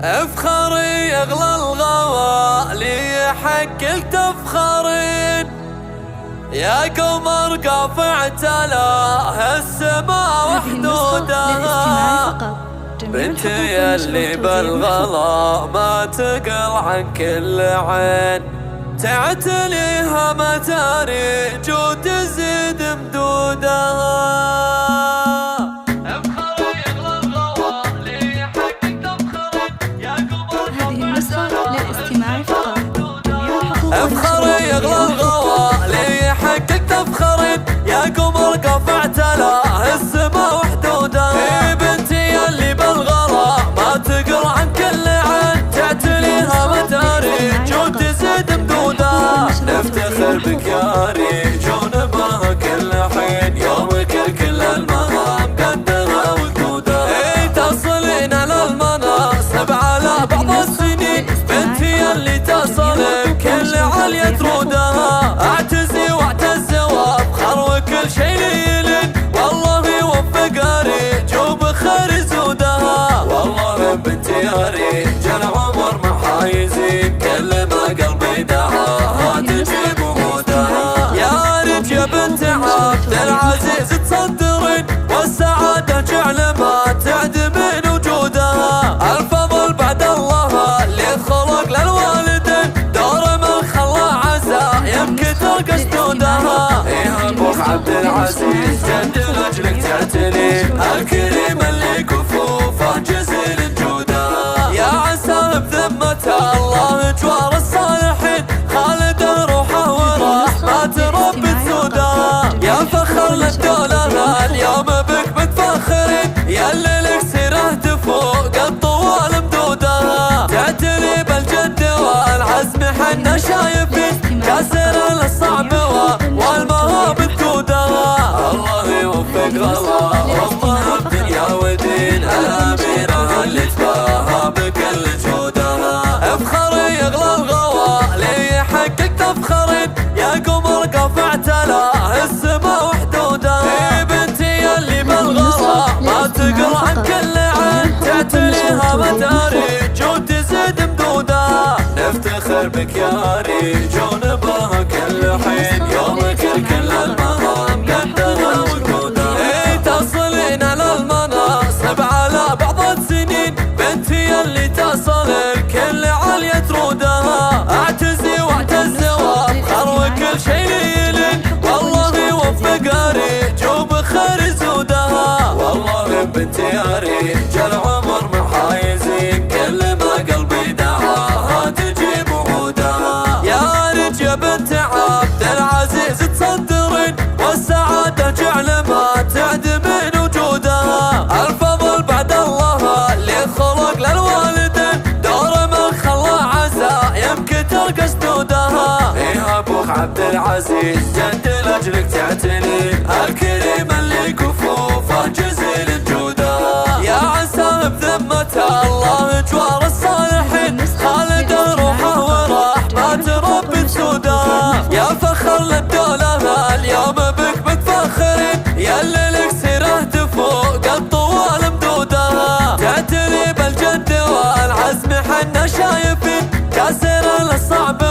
افخري اغلى الغوالي حق تفخرين يا قمر قافع تلاه السما وحدودها. بنتي يلي بالغلا ما تقل عن كل عين تعتليها متاريج وتزيد مدودها. افخري اغلى الغوالي حقك تفخرين يا قمر قافع تلاه السما وحدودها. بنتي يلي بالغلا ما تقر عن كل عين تعتليها متاريج وتزيد مدودها. نفتخر بك يا ريج ونباها كل حين يومك كل المهام قدها وجودها. تصلين على المناصب على بعض السنين بنتي يلي تصل كل علية رودها. اعتزي واعتز وافخر وكل شي ليلين والله يوفق ريج وبخير زودها. والله بنتي يا ريج العمر محايزين كل ما قلبي دعاها تجيب وجودها. يا ريج يا بنت عبد العزيز تصدرين والسعادة جعل ما تعدمين وجودها. الفضل بعد الله اللي خلق للوالدين دور من خلى عزا يمكن تلقى سدودها. يا ابو عبد العزيز جد لاجلك تعتني الكريم اللي كفوفه جزيل جودها. يا عسى بذمته الله جوار الصالحين خالد روحه ورحمة ربي تسودها. يا فخر للدولة اليوم بك متفخرين يلي لك سيره تفوق الطوال مدودها. تعتني بالجد والعزم حنا شايفين كاسر للصعب والمهاب تقودها. الله يوفق الله وامها بدنيا ودين الاميره اللي تباهى بكل جودها. افخري اغلى الغوالي حقك تفخرين يا قمر قافع تلاه السما وحدودها. بنتي يلي بالغلا ما تقر عن كل عين تعتليها متاريج وتزيد مدودها. نفتخر بك يا ريج ونباها كل حين يومك كل المهام قدها وجودها. تصلين على المناصب على بعض السنين بنتي يلي تصل الكل علية رودها. اعتزي واعتز وافخر وكل شي ليلين والله يوفق ريج وبخير زودها. والله بنتي يا ريج العمر محايزين كل ما قلبي دعاها تجيب وعودها. يا ريج يا بنت عبد العزيز تصدرين والسعادة جعل ما تعدمين وجودها. الفضل بعد الله اللي خلق للوالدين دور من خلى عزا يمكن تلقى سدودها. يا ابو عبد العزيز جد لاجلك تعتني الكريم اللي كفوفه جزيل جودها. يا عسى بذمته الله جوار الصالحين خالد روحه ورحمة ربي تسودها. يا فخر للدولة اليوم بك متفخرين يلي لك سيره تفوق الطوال مدودها. تعتني بالجد والعزم حنا شايفين كاسر للصعب